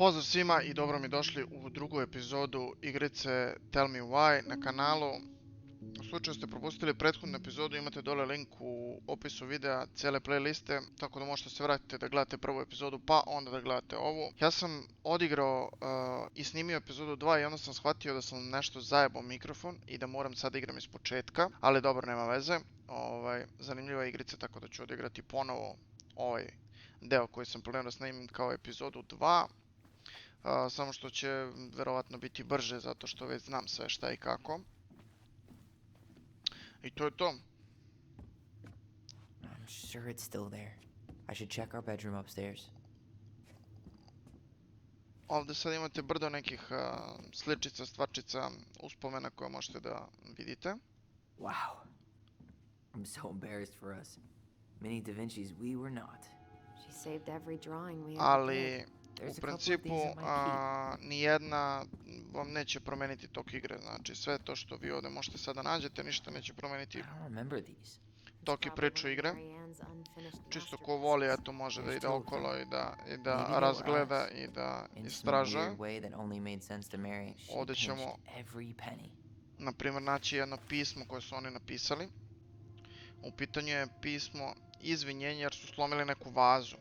Pozdrav svima i dobro mi došli u drugu epizodu igrice Tell Me Why na kanalu. U slučaju ste propustili prethodnu epizodu, imate dole link u opisu videa cijele playliste, tako da možete se vratiti da gledate prvu epizodu pa onda da gledate ovu. Ja sam odigrao i snimio epizodu 2 i onda sam shvatio da sam nešto zajebao mikrofon i da moram sad igram iz početka, ali dobro, nema veze. Zanimljiva igrica, tako da ću odigrati ponovo ovaj deo koji sam planirao da snimim kao epizodu 2. Samo što će verovatno biti brže zato što već znam sve šta i kako. I to je to. I'm sure it's still there. I should check our bedroom upstairs. Ovdje sad imate brdo nekih sličica, stvarčica, uspomena koje možete da vidite. Wow. I'm so embarrassed for us. Many Da Vinci's we were not. She saved every drawing we ever Ali did. u principu nijedna vam neće promeniti tok igre. Znači sve to što vi ovdje možete sada nađete ništa neće promeniti tok i priču igre. Čisto ko voli, eto, može da ide okolo i da razgleda i da istražuje. Ovdje ćemo na primjer naći jedno pismo koje su oni napisali. U pitanju je pismo izvinjenja jer su slomili neku vazu.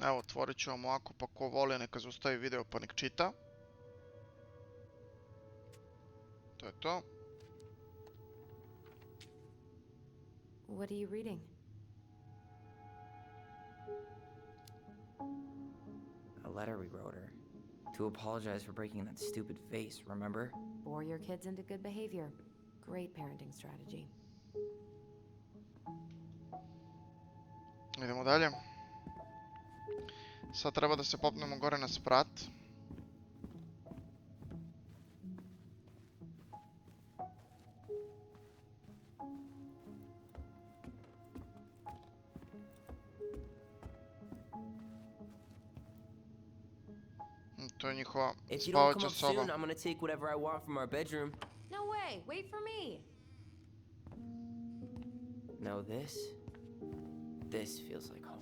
Evo, otvorit ću vam ovako, pa ko voli neka zaustavi video pa nek čita. To je to. What are you reading? A letter we wrote her. To apologize for breaking that stupid vase, remember? Bore your kids into good behavior. Great parenting strategy. Idemo dalje. Sad treba da se popnemo gore na sprat. To je njihova spavaća soba. I'm gonna take whatever I want from our bedroom. No way, wait for me. No, this feels like home.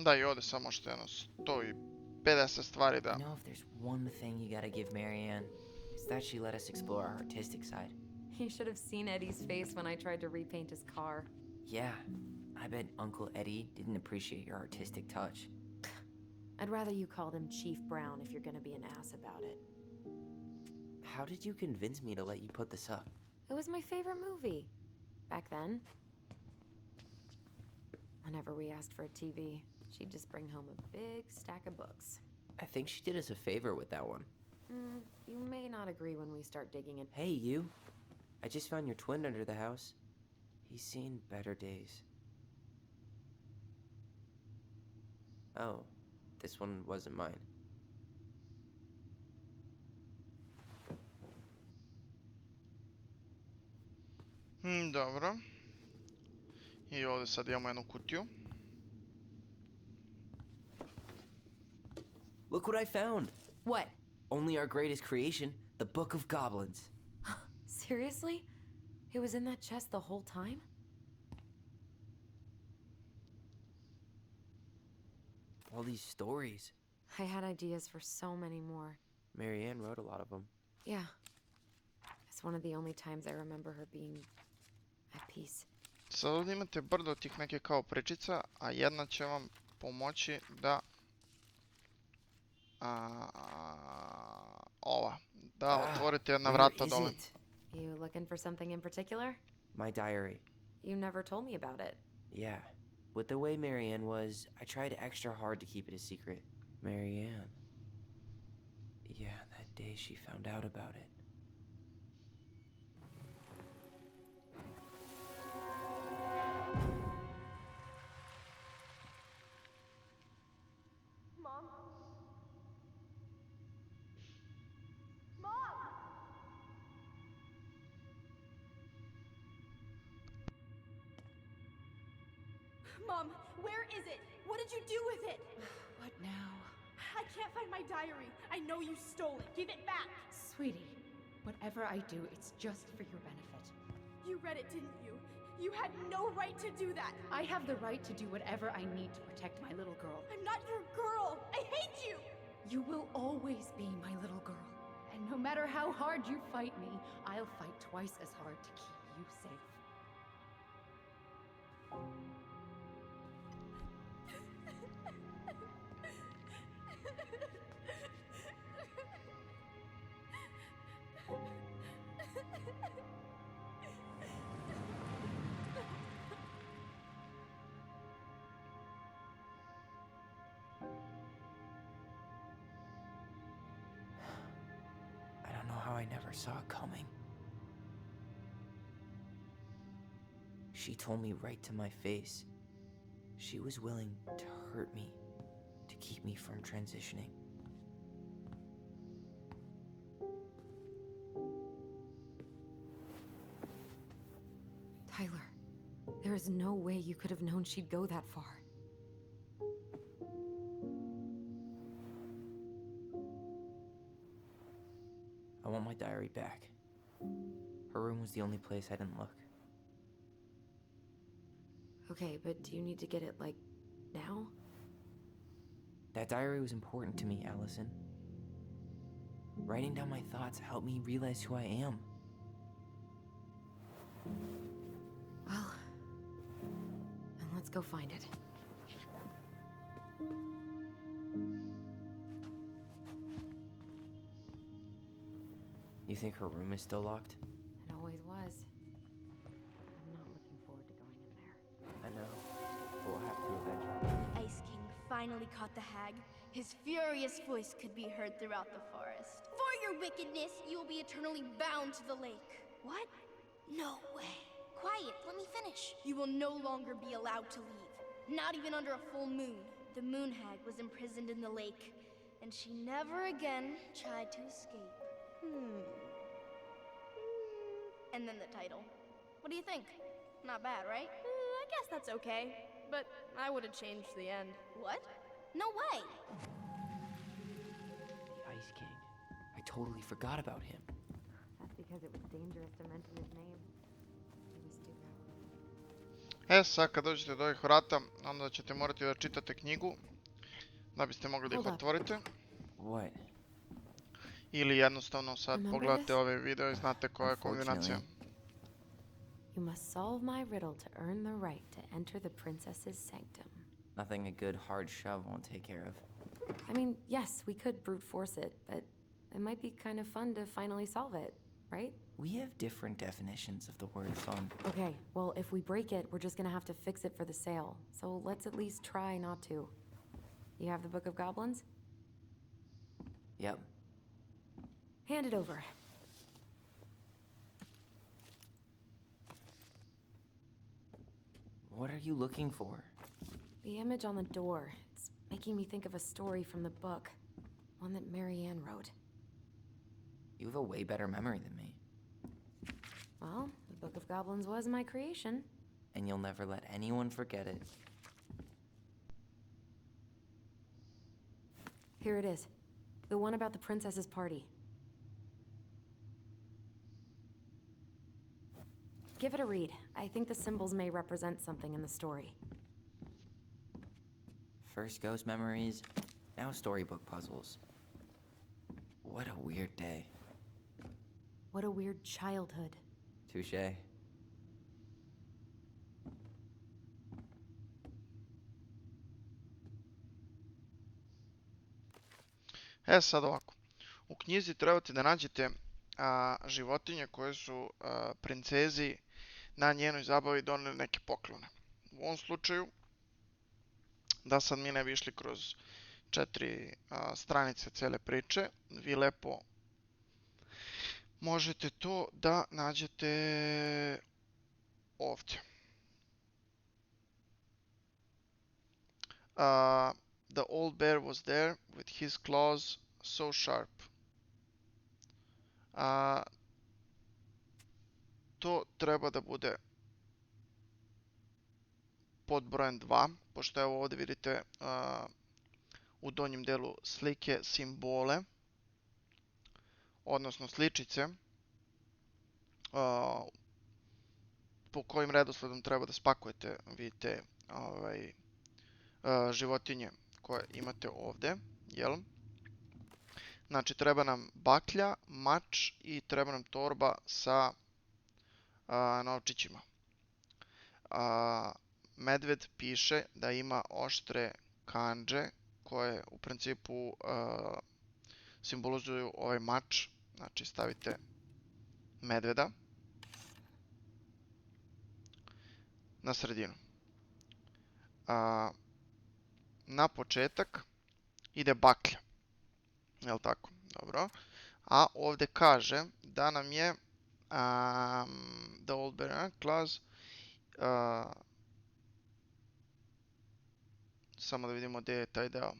Da, i ovdje samo što jedno 150 stvari da... You know, if there's one thing you gotta give Marianne, it's that she let us explore our artistic side. You should have seen Eddie's face when I tried to repaint his car. Yeah, I bet Uncle Eddie didn't appreciate your artistic touch. I'd rather you called him Chief Brown if you're gonna be an ass about it. How did you convince me to let you put this up? It was my favorite movie. Back then. Whenever we asked for a TV, she'd just bring home a big stack of books. I think she did us a favor with that one. You may not agree when we start digging in. Hey, you. I just found your twin under the house. He's seen better days. Oh, this one wasn't mine. Dobro. I ovdje sad imamo jednu kutiju. Look what I found! What? Only our greatest creation, the Book of Goblins. Seriously? It was in that chest the whole time? All these stories. I had ideas for so many more. Marianne wrote a lot of them. Yeah. It's one of the only times I remember her being at peace. Sad ovdje imate brdo tih neke kao pričica, a jedna će vam pomoći da... Da otvorite jedna vrata dole. You looking for something in particular? My diary. You never told me about it. Yeah. With the way Marianne was, I tried extra hard to keep it a secret. Marianne. Yeah, that day she found out about it. Mom, where is it? What did you do with it? What now? I can't find my diary. I know you stole it. Give it back. Sweetie, whatever I do, it's just for your benefit. You read it, didn't you? You had no right to do that. I have the right to do whatever I need to protect my little girl. I'm not your girl. I hate you. You will always be my little girl. And no matter how hard you fight me, I'll fight twice as hard to keep you safe. I don't know how I never saw it coming. She told me right to my face. She was willing to hurt me to keep me from transitioning. Tyler, there is no way you could have known she'd go that far. I want my diary back. Her room was the only place I didn't look. Okay, but do you need to get it, like, now? That diary was important to me, Allison. Writing down my thoughts helped me realize who I am. Well, then let's go find it. You think her room is still locked? It always was. I'm not looking forward to going in there. I know, but we'll have to eventually. The Ice King finally caught the hag. His furious voice could be heard throughout the forest. For your wickedness, you will be eternally bound to the lake. What? No way. Quiet, let me finish. You will no longer be allowed to leave. Not even under a full moon. The moon hag was imprisoned in the lake, and she never again tried to escape. And then the title. What do you think? Not bad, right? I guess that's okay. But I would have changed the end. What? No way! The Ice King. I totally forgot about him. That's because it was dangerous to mention his name. He was stupid. Sad kad dođete do ovih vrata, onda ćete morati da čitate knjigu da biste mogli da ih Hold up. otvorite. What? Ili jednostavno sad Remember pogledate this? ovaj video i znate koja je kombinacija. You must solve my riddle to earn the right to enter the princess's sanctum. Nothing a good hard shove won't take care of. I mean, yes, we could brute force it, but it might be kind of fun to finally solve it, right? We have different definitions of the word fun. Okay, well, if we break it, we're just gonna have to fix it for the sale. So let's at least try not to. You have the Book of Goblins? Yep. Hand it over. What are you looking for? The image on the door. It's making me think of a story from the book. One that Marianne wrote. You have a way better memory than me. Well, the Book of Goblins was my creation. And you'll never let anyone forget it. Here it is. The one about the princess's party. Give it a read. I think the symbols may represent something in the story. First ghost memories, now storybook puzzles. What a weird day. What a weird childhood. Touché. Sad ovako. U knjizi trebate da nađete životinje koje su princezi na njenoj zabavi doneli neke poklone. U ovom slučaju, da sad mi ne bi išli kroz 4 stranice cele priče, vi lepo možete to da nađete ovdje. The old bear was there with his claws so sharp. To treba da bude pod brojem 2, pošto evo ovdje vidite u donjem delu slike simbole, odnosno sličice po kojim redosledom treba da spakujete vi te životinje koje imate ovde, jel? Znači, treba nam baklja, mač i treba nam torba sa novčićima. Medved piše da ima oštre kandže koje u principu simbolizuju ovaj mač. Znači, stavite medveda na sredinu. Na početak ide baklja. Jel' tako? Dobro. A ovde kaže da nam je the old bear clause. Samo da vidimo gdje je taj deo.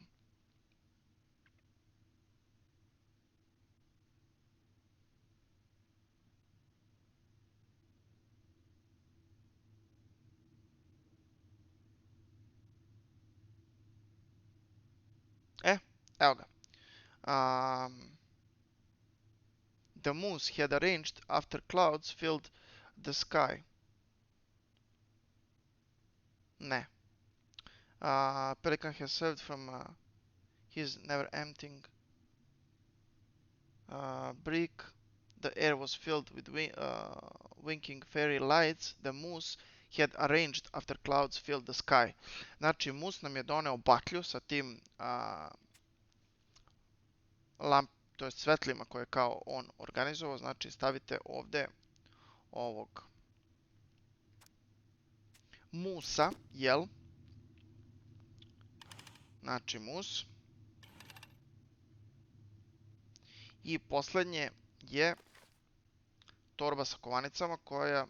Evo ga. The moose had arranged after clouds filled the sky. Ne. Pelican has served from his never-emptying brick. The air was filled with winking fairy lights. The moose had arranged after clouds filled the sky. Znači, mus nam je doneo baklju sa tim to je svetlima koje kao on organizovao. Znači, stavite ovde ovog musa, jel? Znači, mus. I poslednje je torba sa kovanicama koja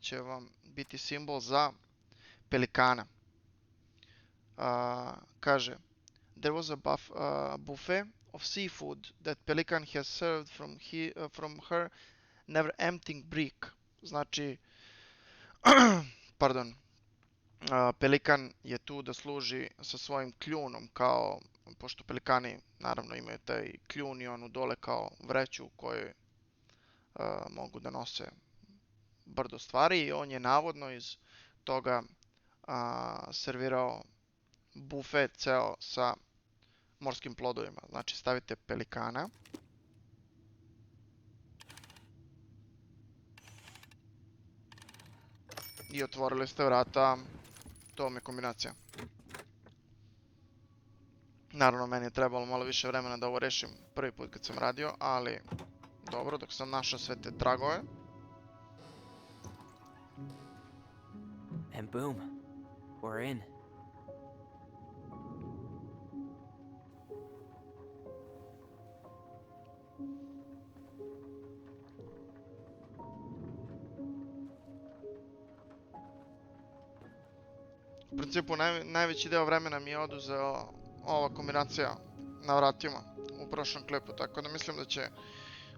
će vam biti simbol za pelikana. Kaže, there was a buffet of seafood that Pelican has served from her never-emptying brick. Znači, pardon, pelikan je tu da služi sa svojim kljunom, kao, pošto pelikani naravno imaju taj kljun i onu dole kao vreću u kojoj mogu da nose brdo stvari, i on je navodno iz toga servirao bufet ceo sa morskim plodovima. Znači, stavite pelikana. I otvorili ste vrata. To vam je kombinacija. Naravno, meni je trebalo malo više vremena da ovo rešim prvi put kad sam radio, ali dobro, dok sam našao sve te tragove. And boom, we're in. U principu, najveći deo vremena mi je oduzeo ova kombinacija na vratima u prošlom klipu, tako da mislim da će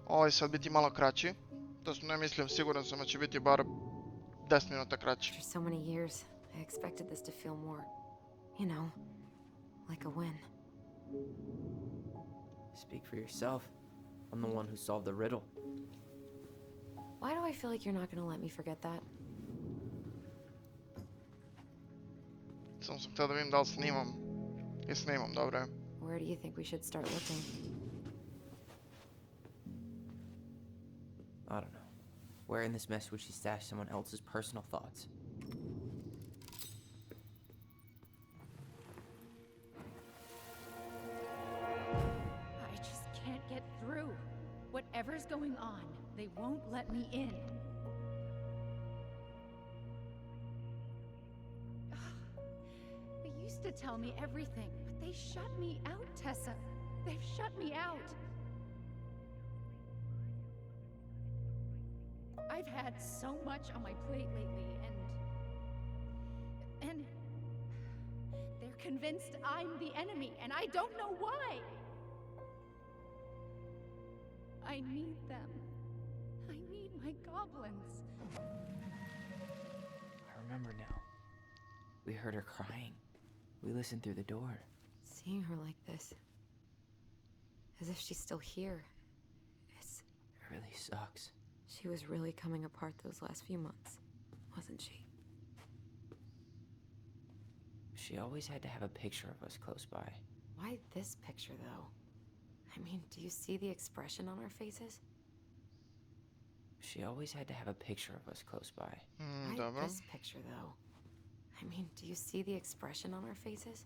ovaj sad biti malo kraći. To ne mislim, siguran sam da će biti bar 10 minuta kraći. After so many years, I expected this to feel more, you know, like a win. Speak for yourself. I'm the one who solved the riddle. Why do I feel like you're not gonna let me forget that? Samo sam htio da vidim da li snimam. I snimam, dobro je. Where do you think we should start looking? I don't know. Where in this mess would she stash someone else's personal thoughts? I just can't get through. Whatever's going on, they won't let me in. They used to tell me everything, but they shut me out, Tessa. They've shut me out. I've had so much on my plate lately, and they're convinced I'm the enemy, and I don't know why. I need them. I need my goblins. I remember now. We heard her crying. We listened through the door. Seeing her like this, as if she's still here, It really sucks. She was really coming apart those last few months, wasn't she? She always had to have a picture of us close by. Why this picture, though? I mean, do you see the expression on our faces? She always had to have a picture of us close by. Why Dobro. this picture, though? I mean, do you see the expression on our faces?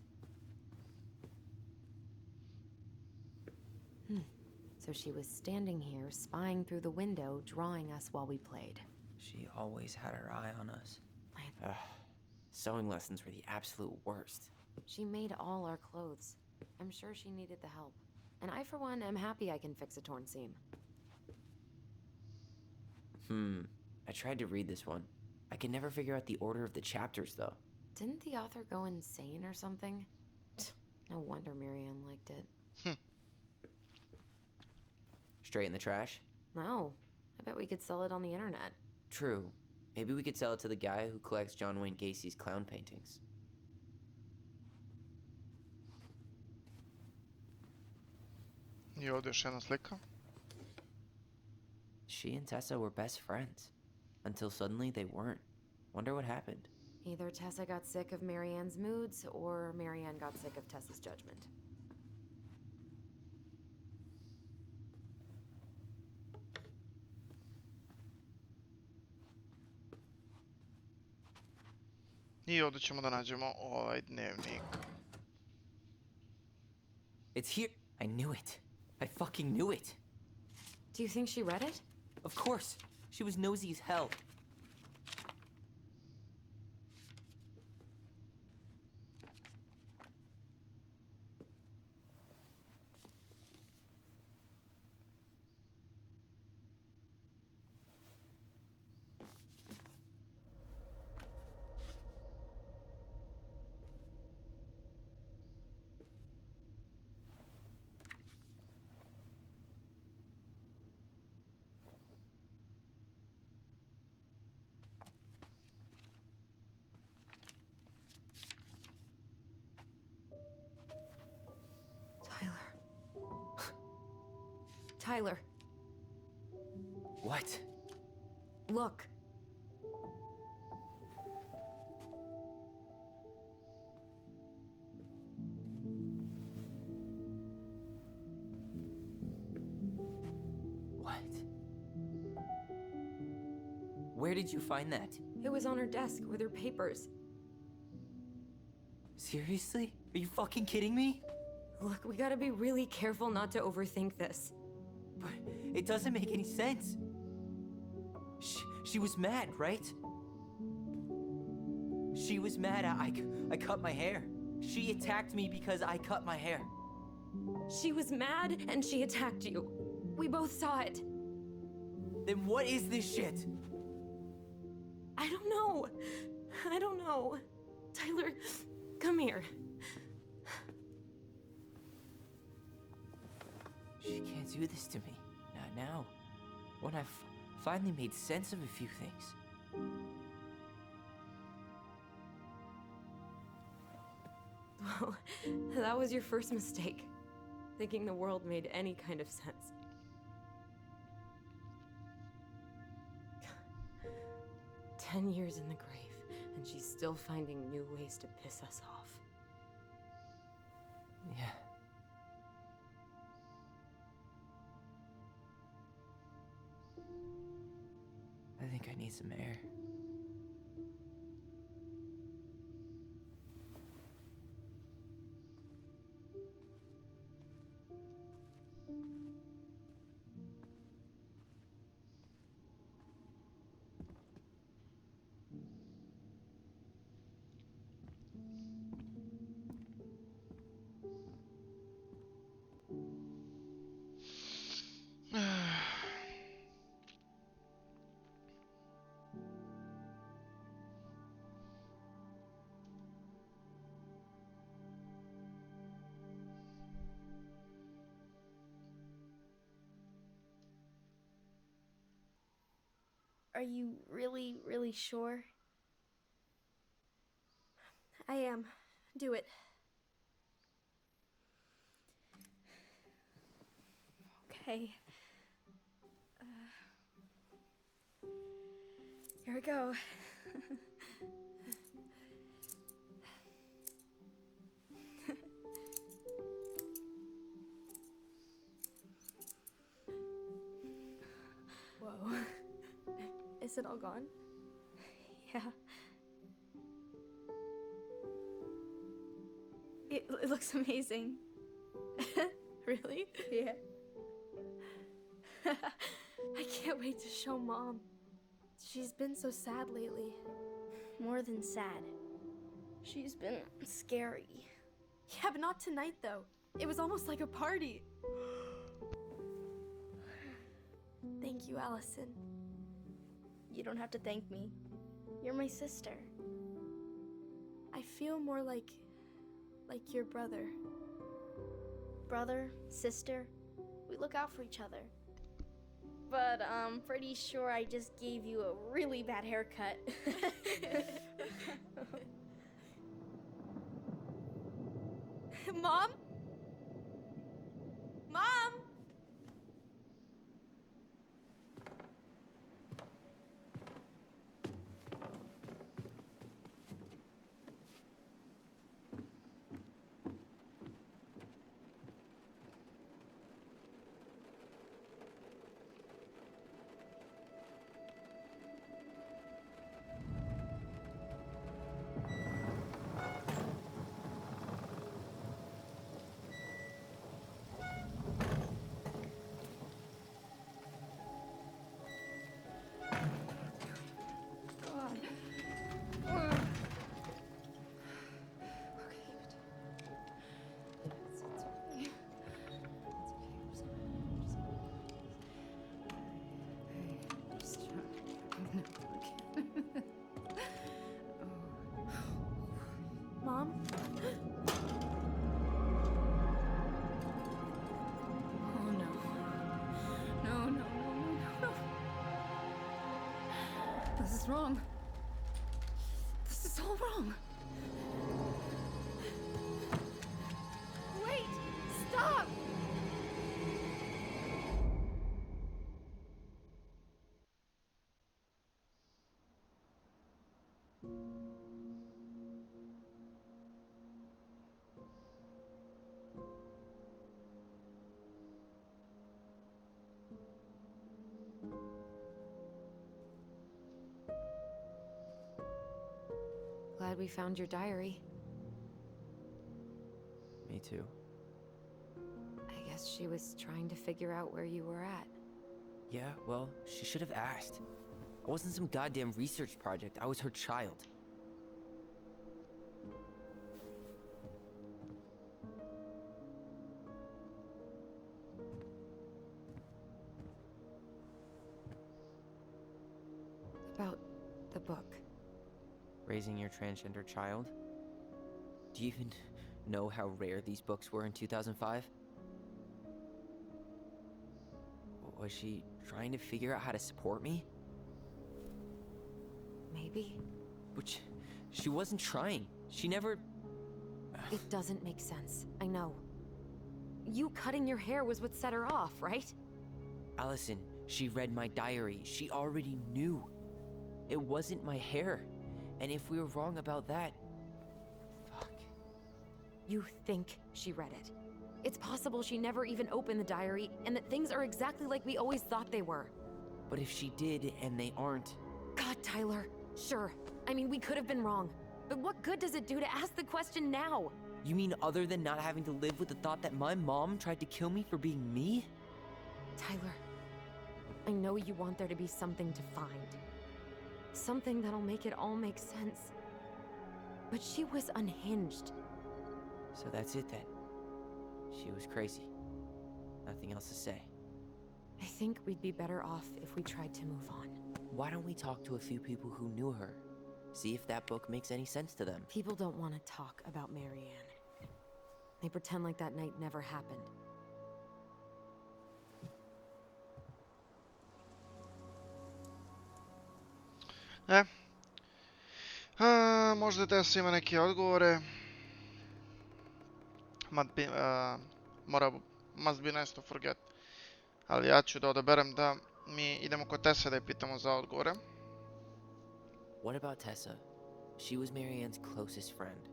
So she was standing here, spying through the window, drawing us while we played. She always had her eye on us. I- Ugh. Sewing lessons were the absolute worst. She made all our clothes. I'm sure she needed the help. And I, for one, am happy I can fix a torn seam. I tried to read this one. I could never figure out the order of the chapters, though. Didn't the author go insane or something? No wonder Marianne liked it. Straight in the trash? No, I bet we could sell it on the internet. True. Maybe we could sell it to the guy who collects John Wayne Gacy's clown paintings. I ovdje još jedna slika. She and Tessa were best friends. Until suddenly they weren't. Wonder what happened. Either Tessa got sick of Marianne's moods, or Marianne got sick of Tessa's judgment. I ovdje ćemo da nađemo ovaj dnevnik. It's here. I knew it. I fucking knew it. Do you think she read it? Of course. She was nosy as hell. Tyler, What? look. What? Where did you find that? It was on her desk with her papers. Seriously? Are you fucking kidding me? Look, we gotta be really careful not to overthink this. But it doesn't make any sense. She was mad, right? She was mad I cut my hair. She attacked me because I cut my hair. She was mad and she attacked you. We both saw it. Then what is this shit? I don't know. I don't know. Tyler, come here. She can't do this to me. Not now. When I've finally made sense of a few things. Well, that was your first mistake. Thinking the world made any kind of sense. 10 years in the grave, and she's still finding new ways to piss us off. Yeah. I think I need some air. Are you really, really sure? I am. Do it. Okay. Here we go. Whoa. Is it all gone? Yeah. It looks amazing. Really? Yeah. I can't wait to show Mom. She's been so sad lately. More than sad. She's been scary. Yeah, but not tonight, though. It was almost like a party. Thank you, Allison. You don't have to thank me. You're my sister. I feel more like your brother. Brother, sister, we look out for each other. But I'm pretty sure I just gave you a really bad haircut. Mom? Mom? Mom? Oh no. No. This is wrong. This is all wrong. Wait! Stop! Glad we found your diary. Me too. I guess she was trying to figure out where you were at. Yeah, well, she should have asked. I wasn't some goddamn research project. I was her child. About the book. Raising your transgender child? Do you even know how rare these books were in 2005? Was she trying to figure out how to support me? Maybe. But she wasn't trying. She never... It doesn't make sense. I know. You cutting your hair was what set her off, right? Allison, she read my diary. She already knew. It wasn't my hair. And if we were wrong about that... Fuck. You think she read it. It's possible she never even opened the diary, and that things are exactly like we always thought they were. But if she did, and they aren't... God, Tyler. Sure. I mean, we could have been wrong. But what good does it do to ask the question now? You mean other than not having to live with the thought that my mom tried to kill me for being me? Tyler, I know you want there to be something to find. Something that'll make it all make sense. But she was unhinged. So that's it then. She was crazy. Nothing else to say. I think we'd be better off if we tried to move on. Why don't we talk to a few people who knew her? See if that book makes any sense to them. People don't want to talk about Marianne. They pretend like that night never happened. Možda Tess ima neke odgovore. Must be nice to forget. Ali ja ću da odaberem da mi idemo kod Tessa da je pitamo za odgovore. What about Tessa? She was Marianne's closest friend.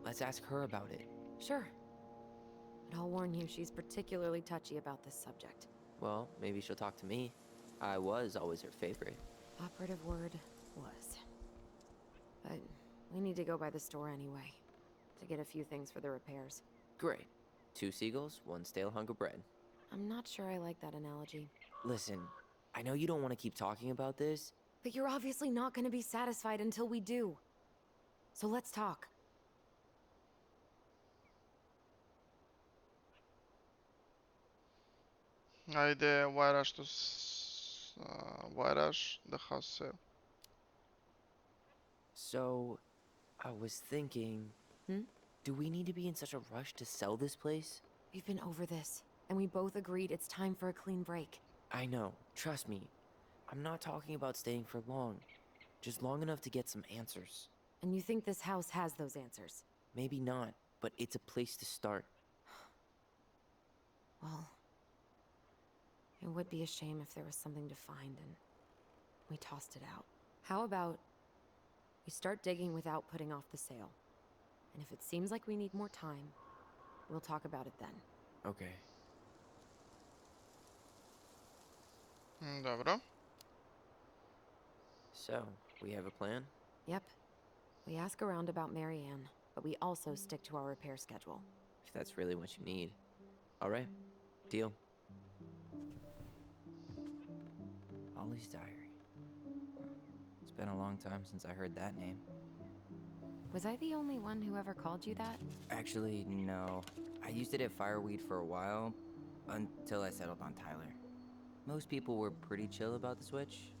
Let's ask her about it. Sure. But I'll warn you, she's particularly touchy about this subject. Well, maybe she'll talk to me. I was always her favorite. Operative word was. But we need to go by the store anyway, to get a few things for the repairs. Great. 2 seagulls, 1 stale hunk of bread. I'm not sure I like that analogy. Listen, I know you don't want to keep talking about this. But you're obviously not going to be satisfied until we do. So let's talk. Ajde, vajraš vajraš da hase. So, I was thinking... Do we need to be in such a rush to sell this place? We've been over this, and we both agreed it's time for a clean break. I know, trust me. I'm not talking about staying for long. Just long enough to get some answers. And you think this house has those answers? Maybe not, but it's a place to start. Well, it would be a shame if there was something to find and we tossed it out. How about we start digging without putting off the sale? And if it seems like we need more time, we'll talk about it then. Okay. Dobro. So, we have a plan? Yep. We ask around about Marianne, but we also stick to our repair schedule. If that's really what you need. Alright, deal. Ollie's diary. It's been a long time since I heard that name. Was I the only one who ever called you that? Actually, no. I used it at Fireweed for a while, until I settled on Tyler. Most people were pretty chill about the switch.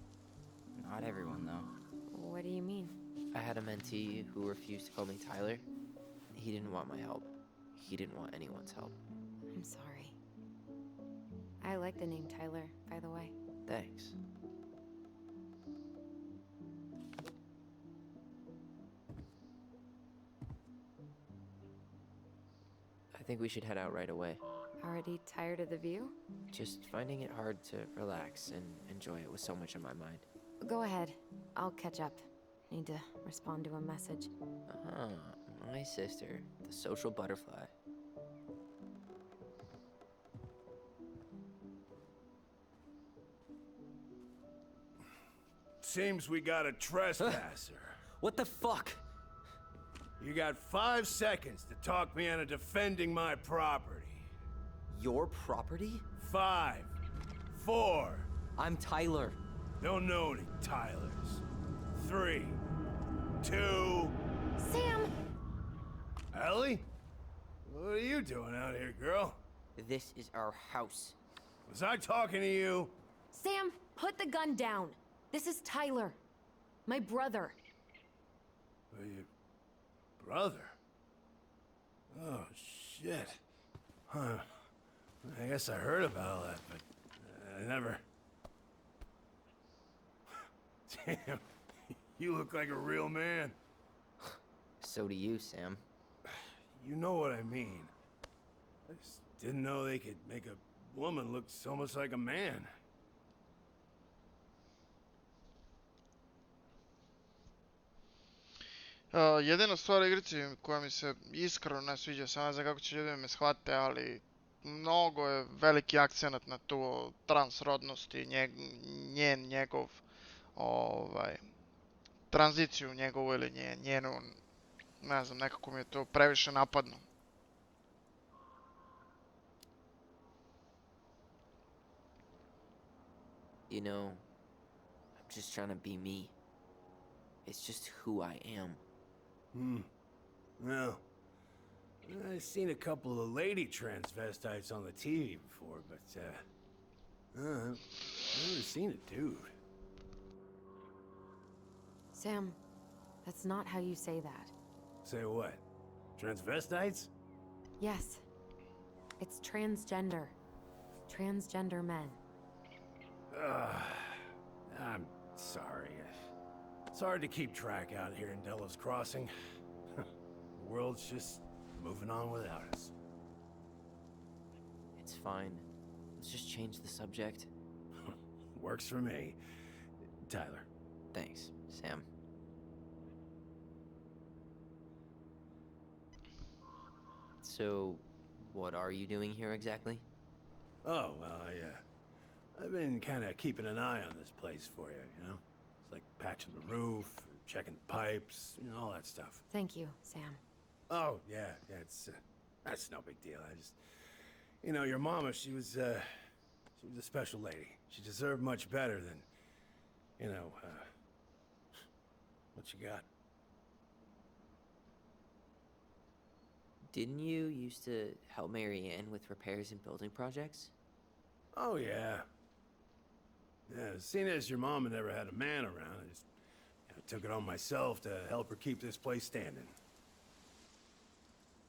Not everyone, though. What do you mean? I had a mentee who refused to call me Tyler. He didn't want my help. He didn't want anyone's help. I'm sorry. I like the name Tyler, by the way. Thanks. I think we should head out right away. Already tired of the view? Just finding it hard to relax and enjoy it with so much on my mind. Go ahead. I'll catch up. Need to respond to a message. Ah, my sister, the social butterfly. Seems we got a trespasser. What the fuck? You got 5 seconds to talk me into defending my property. Your property? 5, 4. I'm Tyler. Don't know any Tylers. 3, 2. Sam! Ellie? What are you doing out here, girl? This is our house. Was I talking to you? Sam, put the gun down. This is Tyler. My brother. Your brother? Oh, shit. Huh. I guess I heard about all that, but I never... Damn, you look like a real man. So do you, Sam. You know what I mean. I just didn't know they could make a woman look so much like a man. Jedina stvar u igrici koja mi se iskreno ne sviđa, sam ne znam kako će ljudi da me shvate, ali mnogo je veliki akcenat na tu transrodnosti, njegov, tranziciju njegovu ili njenu, ne znam, nekako mi je to previše napadno. You know, I'm just trying to be me. It's just who I am. Well, I've seen a couple of lady transvestites on the TV before, but, I've never seen a dude. Sam, that's not how you say that. Say what? Transvestites? Yes. It's transgender. Transgender men. I'm sorry. It's hard to keep track out here in Delos Crossing. The world's just moving on without us. It's fine. Let's just change the subject. Works for me. Tyler. Thanks. Sam. So, what are you doing here exactly? Oh, well, I've been kind of keeping an eye on this place for you, you know? It's like patching the roof, checking the pipes, you know, all that stuff. Thank you, Sam. Oh, yeah, that's no big deal. I just, you know, your mama, she was a special lady. She deserved much better than, you know, what you got. Didn't you used to help Mary Ann with repairs and building projects? Oh, yeah. Yeah, seeing as your mama never had a man around, I just took it on myself to help her keep this place standing.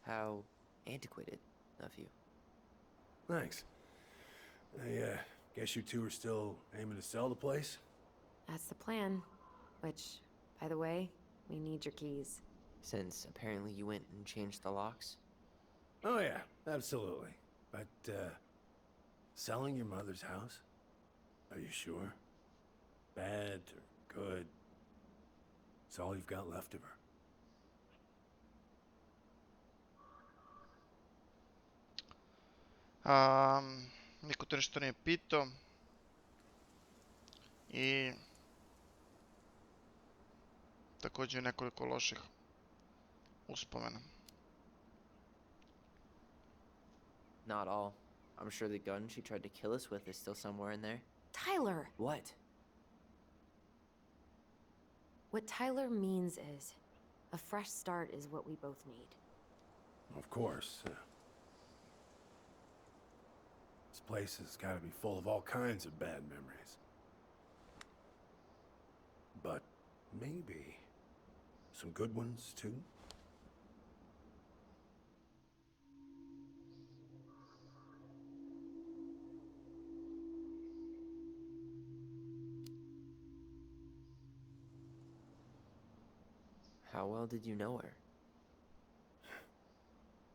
How antiquated of you. Thanks. I guess you two are still aiming to sell the place? That's the plan. Which, by the way, we need your keys. Since apparently you went and changed the locks? Oh, yeah, absolutely. But, selling your mother's house? Are you sure? Bad or good? It's all you've got left of her. Niko te ništa nije pitao. I također nekoliko loših uspomena. Not all. I'm sure the gun she tried to kill us with is still somewhere in there. Tyler! What? What Tyler means is, a fresh start is what we both need. Of course. This place has got to be full of all kinds of bad memories. But maybe some good ones, too? How well did you know her?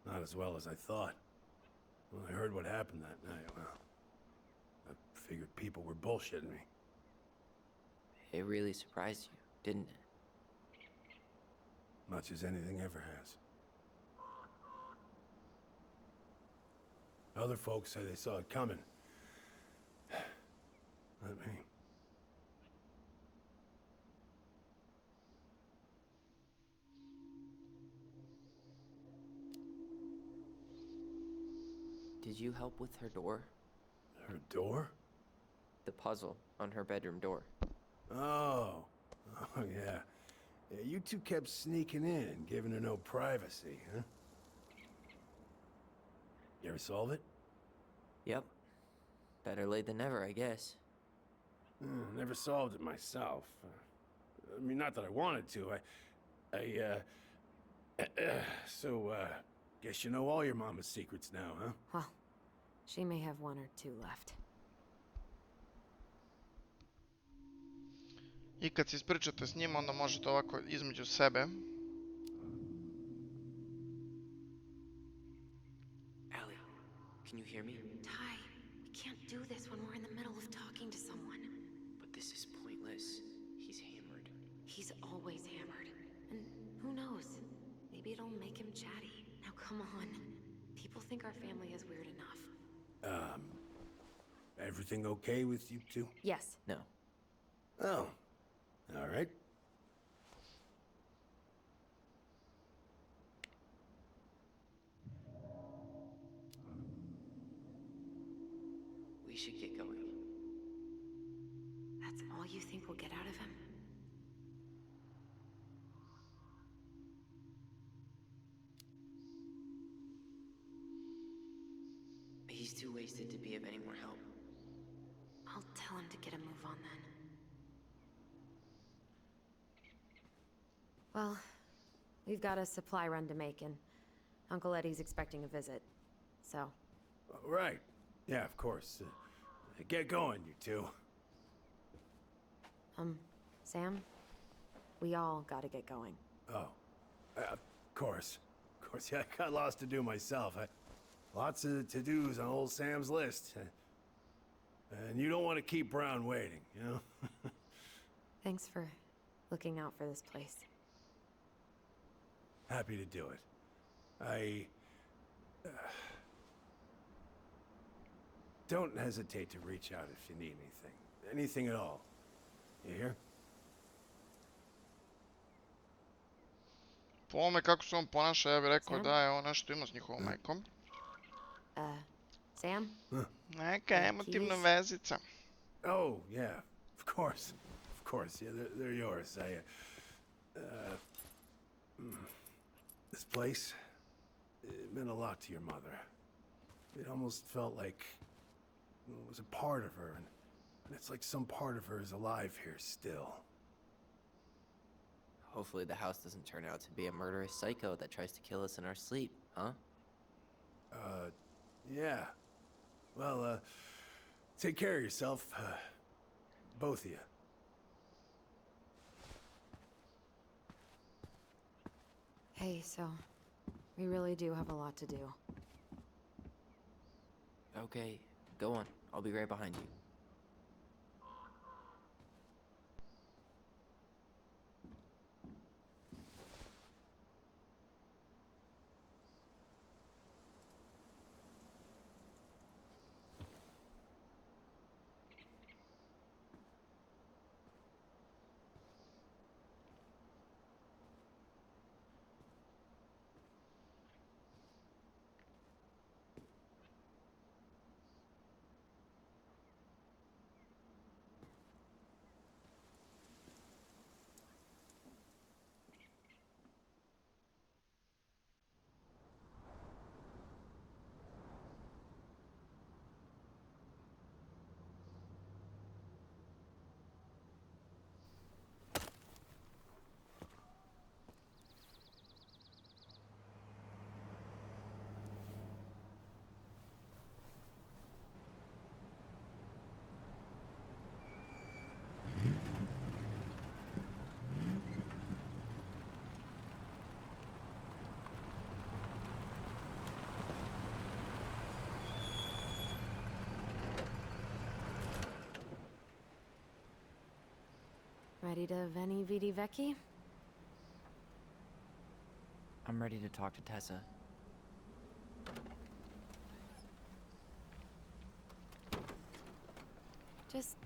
Not as well as I thought. When I heard what happened that night, well, I figured people were bullshitting me. It really surprised you, didn't it? Much as anything ever has. Other folks say they saw it coming. Not me. Did you help with her door? Her door? The puzzle on her bedroom door. Oh. Oh, yeah. Yeah, you two kept sneaking in, giving her no privacy, huh? You ever solve it? Yep. Better late than never, I guess. Never solved it myself. I mean, not that I wanted to. So, guess you know all your mama's secrets now, huh? Well, she may have one or two left. I kad se ispričate s njima, onda možete ovako između sebe. Allie, can you hear me? Ty, we can't do this when we're in the middle of talking to someone. But this is pointless. He's hammered. He's always hammered. And who knows? Maybe it'll make him chatty. Now come on. People think our family is weird enough. Everything okay with you two? Yes. No. Oh. All right. We should get going. That's all you think we'll get out of him? He's too wasted to be of any more help. I'll tell him to get a move on then. Well, we've got a supply run to make, and Uncle Eddie's expecting a visit. So. Right. Yeah, of course. Get going, you two. Sam? We all gotta get going. Oh. Of course. Of course, yeah, I got lots to do myself. Lots of to-dos on old Sam's list. And you don't want to keep Brown waiting, you know? Thanks for looking out for this place. Happy to do it. Don't hesitate to reach out if you need anything. Anything at all. You hear? Po ovome kako se on ponaša, ja bih rekao Sam? da je on nešto imao s njihovom majkom. Sam? Neka emotivna keys? vezica. Oh, yeah. Of course. Of course. Yeah, they're yours. This place, it meant a lot to your mother. It almost felt like it was a part of her, and it's like some part of her is alive here still. Hopefully the house doesn't turn out to be a murderous psycho that tries to kill us in our sleep, huh? Yeah. Well, take care of yourself, both of you. Hey, so we really do have a lot to do. Okay, go on. I'll be right behind you. Ready to veni vidi veci? I'm ready to talk to Tessa. Just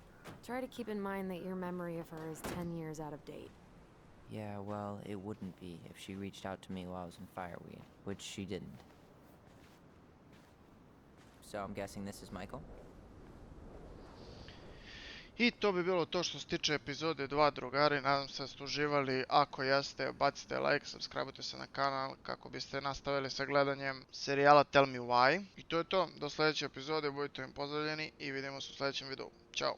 try to keep in mind that your memory of her is 10 years out of date. Yeah, well, it wouldn't be if she reached out to me while I was in Fireweed, which she didn't. So I'm guessing this is Michael? I to bi bilo to što se tiče epizode 2, drugari. Nadam se da ste uživali. Ako jeste, bacite like, subscribeujte se na kanal kako biste nastavili sa gledanjem serijala Tell Me Why. I to je to. Do sljedeće epizode, budite im pozdravljeni i vidimo se u sljedećem videu. Ćao!